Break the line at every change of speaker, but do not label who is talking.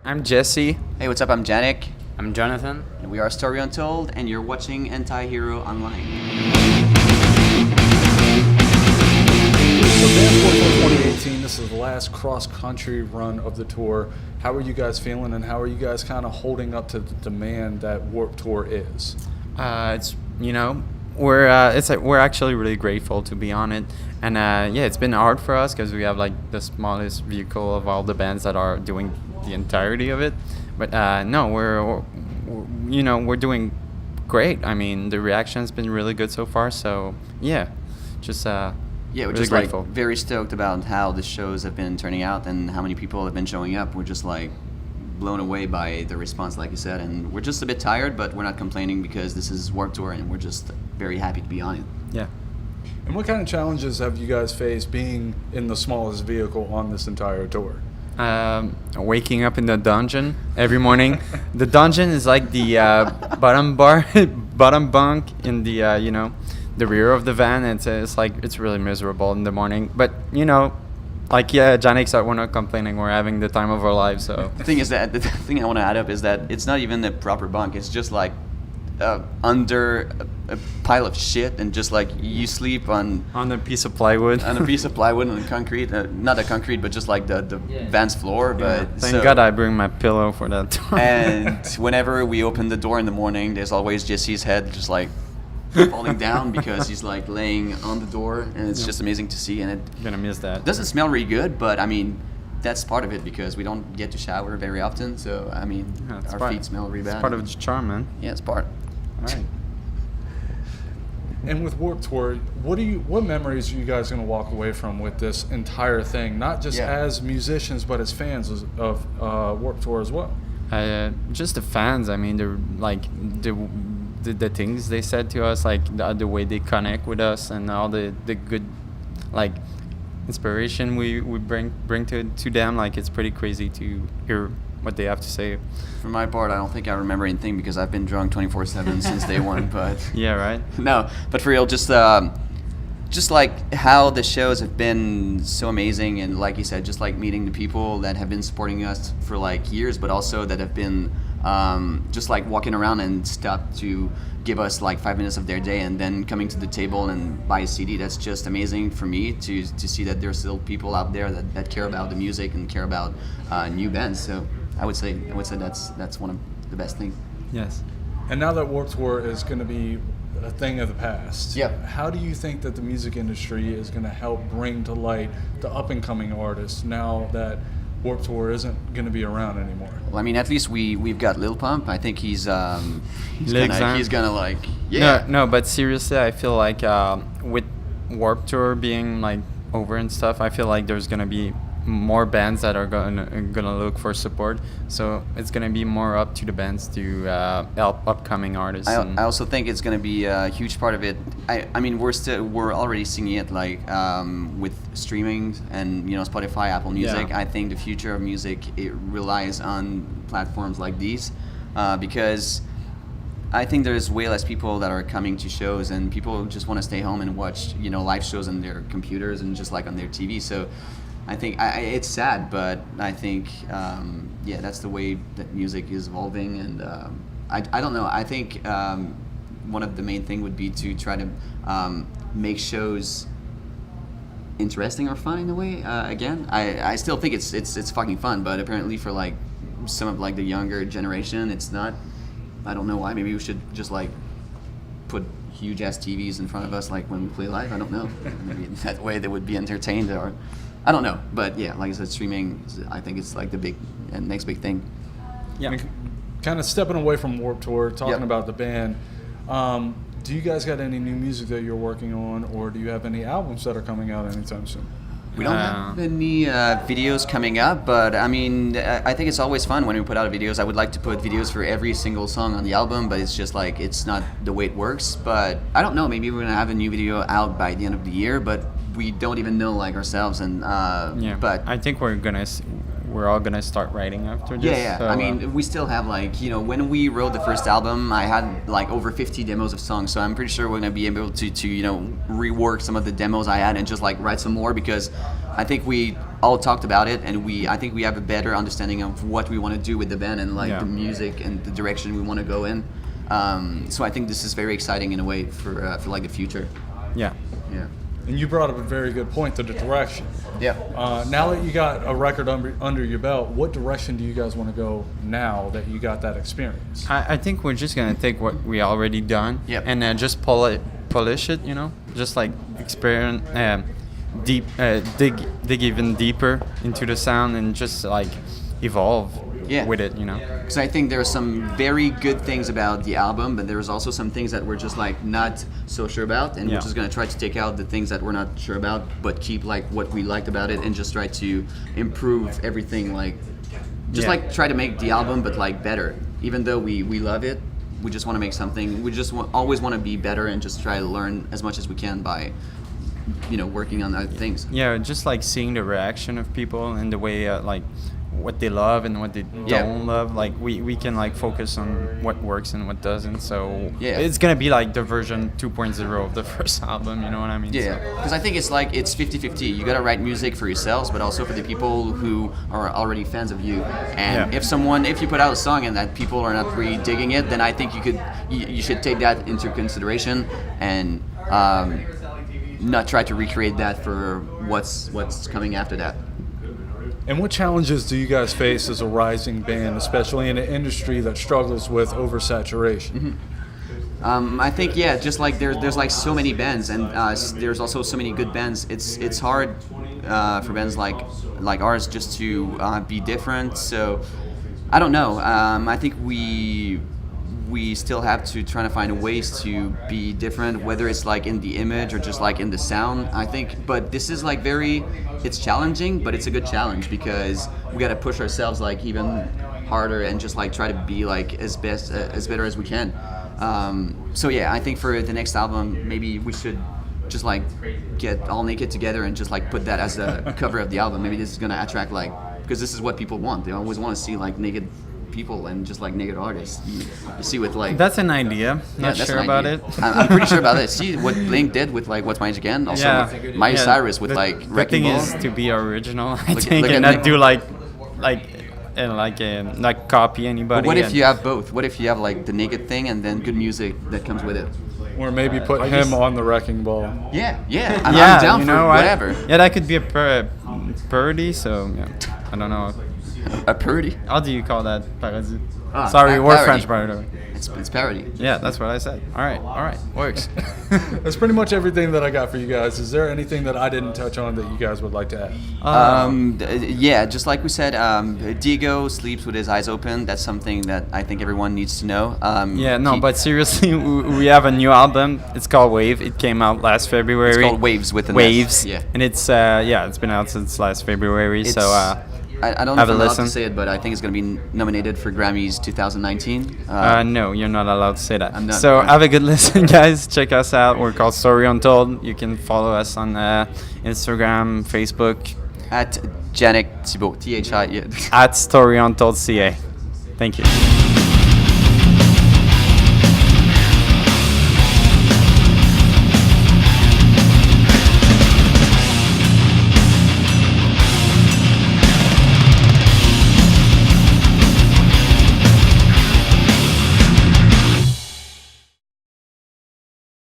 I'm Jesse.
Hey, what's up? I'm Janik,
I'm Jonathan.
and we are Story Untold, and you're watching Antihero Online.
So Dance World Tour 2018, this is the last cross-country run of the tour. How are you guys feeling, and how are you guys kind of holding up to the demand that Warped Tour is?
We're actually really grateful to be on it, and it's been hard for us because we have like the smallest vehicle of all the bands that are doing the entirety of it. But we're doing great. I mean, the reaction's been really good so far. So we're
We're
really
just
grateful.
like very stoked about how the shows have been turning out and how many people have been showing up. We're just like blown away by the response, like you said, and we're just a bit tired, but we're not complaining because this is Warped Tour, and we're just very happy to be on it.
Yeah.
And what kind of challenges have you guys faced being in the smallest vehicle on this entire tour?
Waking up in the dungeon every morning. The dungeon is like the bottom bunk in the the rear of the van. It's really miserable in the morning. But Janik said, we're not complaining. We're having the time of our lives. So
The thing is that the thing I want to add up is that it's not even the proper bunk. It's just like under a pile of shit, and just like you sleep on
a piece of plywood.
a piece of plywood and concrete, not the concrete, but just like the van's floor. But
Thank God I bring my pillow for that time.
And whenever we open the door in the morning, there's always Jesse's head just like falling down because he's like laying on the door, and it's just amazing to see. And it
Gonna miss that.
doesn't smell really good, but I mean, that's part of it because we don't get to shower very often. So I mean,
It's
our feet smell really bad.
It's part of the charm, man.
Yeah, it's part.
All right.
And with Warped Tour, what memories are you guys going to walk away from with this entire thing? Not just as musicians, but as fans of Warped Tour as well.
Just the fans. I mean, they're like the things they said to us, like the way they connect with us, and all the good like inspiration we bring to them. Like, it's pretty crazy to hear what they have to say.
For my part, I don't think I remember anything because I've been drunk 24/7 since day one. But
Yeah, right.
no, but for real, just like how the shows have been so amazing, and like you said, just like meeting the people that have been supporting us for like years, but also that have been just like walking around and stopped to give us like 5 minutes of their day, and then coming to the table and buy a CD. That's just amazing for me to see that there's still people out there that care about the music and care about new bands. So I would say that's one of the best things.
Yes.
And now that Warped Tour is going to be a thing of the past,
Yep.
how do you think that the music industry is going to help bring to light the up-and-coming artists now that Warped Tour isn't going to be around anymore?
Well, I mean, at least we've got Lil Pump. I think he's gonna like
No, but seriously, I feel like with Warped Tour being like over and stuff, I feel like there's gonna be more bands that are gonna look for support. So it's gonna be more up to the bands to help upcoming artists.
I also think it's going to be a huge part of it. I mean, we're already seeing it like with streaming and Spotify, Apple Music.
Yeah.
I think the future of music, it relies on platforms like these because I think there's way less people that are coming to shows, and people just want to stay home and watch live shows on their computers and just like on their TV. So I think it's sad, but I think that's the way that music is evolving, and I don't know. I think one of the main thing would be to try to make shows interesting or fun in a way. Again, I still think it's fucking fun, but apparently for like some of like the younger generation, it's not. I don't know why. Maybe we should just like put huge ass TVs in front of us like when we play live. I don't know. Maybe that way they would be entertained, or I don't know. But yeah, like I said, streaming, I think it's like the big and next big thing.
Yeah.
Kind of stepping away from Warped Tour, talking
Yep.
about the band, do you guys got any new music that you're working on, or do you have any albums that are coming out anytime soon?
We don't have any videos coming up, but I mean, I think it's always fun when we put out videos. I would like to put videos for every single song on the album, but it's just like, it's not the way it works. But I don't know, maybe we're gonna have a new video out by the end of the year, but we don't even know like ourselves. And but
I think we're all gonna start writing after this.
yeah.
So,
I mean, we still have like, when we wrote the first album, I had like over 50 demos of songs. So I'm pretty sure we're gonna be able to rework some of the demos I had and just like write some more, because I think we all talked about it, and I think we have a better understanding of what we want to do with the band and like
Yeah.
the music and the direction we want to go in. So I think this is very exciting in a way for like the future.
Yeah.
Yeah.
And you brought up a very good point, the direction.
Yeah.
Now that you got a record under your belt, what direction do you guys want to go now that you got that experience?
I think we're just gonna take what we already done
Yep.
and just polish it, you know, just like experiment, dig even deeper into the sound and just like evolve
Yeah.
with it, you know.
Because I think there are some very good things about the album, but there's also some things that we're just like not so sure about, and
Yeah.
we're just gonna try to take out the things that we're not sure about, but keep like what we liked about it, and just try to improve everything. Like, just
Yeah.
like try to make the album, but like better. Even though we love it, we just want to make something. We just always want to be better, and just try to learn as much as we can by, working on other things.
Yeah, just like seeing the reaction of people and the way like what they love and what they
Yeah.
don't love. Like we can like focus on what works and what doesn't. So
Yeah.
it's gonna be like the version 2.0 of the first album. You know what I mean?
Yeah, because I think it's like it's 50-50. You gotta write music for yourselves, but also for the people who are already fans of you. And
Yeah.
if you put out a song and that people are not really digging it, then I think you should take that into consideration and not try to recreate that for what's coming after that.
And what challenges do you guys face as a rising band, especially in an industry that struggles with oversaturation?
I think just like there's like so many bands, and there's also so many good bands. It's hard for bands like ours just to be different. So I don't know. I think we still have to try to find ways to be different, whether it's like in the image or just like in the sound. I think, but this is like it's challenging, but it's a good challenge because we got to push ourselves like even harder and just like try to be like as better as we can. So yeah, I think for the next album, maybe we should just like get all naked together and just like put that as a cover of the album. Maybe this is gonna attract because this is what people want. They always want to see like naked people and just like naked artists. You see with like
That's an idea. Not
that's
sure
an
about
idea.
it.
I'm pretty sure about it. See what Blink did with like What's Mine Again. Also with Miley Cyrus with like
the
Wrecking
thing
Ball.
is to be original, I
Look-
think,
look
and
at
not do like copy anybody.
But what if
and-
you have both? What if you have like the naked thing and then good music that comes with it?
Or maybe put him on the wrecking ball?
Yeah.
yeah,
I'm down
you
for
know,
whatever.
Yeah, that could be a parody. So yeah, I don't know.
A parody.
How do you call that? Parody.
Ah,
Sorry, we're
parody.
French, by the way.
It's parody.
Yeah, that's what I said. All right, works.
That's pretty much everything that I got for you guys. Is there anything that I didn't touch on that you guys would like to add?
Just like we said, Diego sleeps with his eyes open. That's something that I think everyone needs to know.
Yeah, no, but seriously, we have a new album. It's called Wave. It came out last February.
It's called Waves with an S.
Waves.
Yeah.
And it's been out since last February. So
I don't know
have
if
a
I'm allowed
listen.
to say it, but I think it's going to be nominated for Grammys 2019.
no, you're not allowed to say that.
I'm not.
So have a good listen, guys. Check us out. We're called Story Untold. You can follow us on Instagram, Facebook,
At Janik Thibault, THI. Yeah.
at Story Untold CA. Thank you.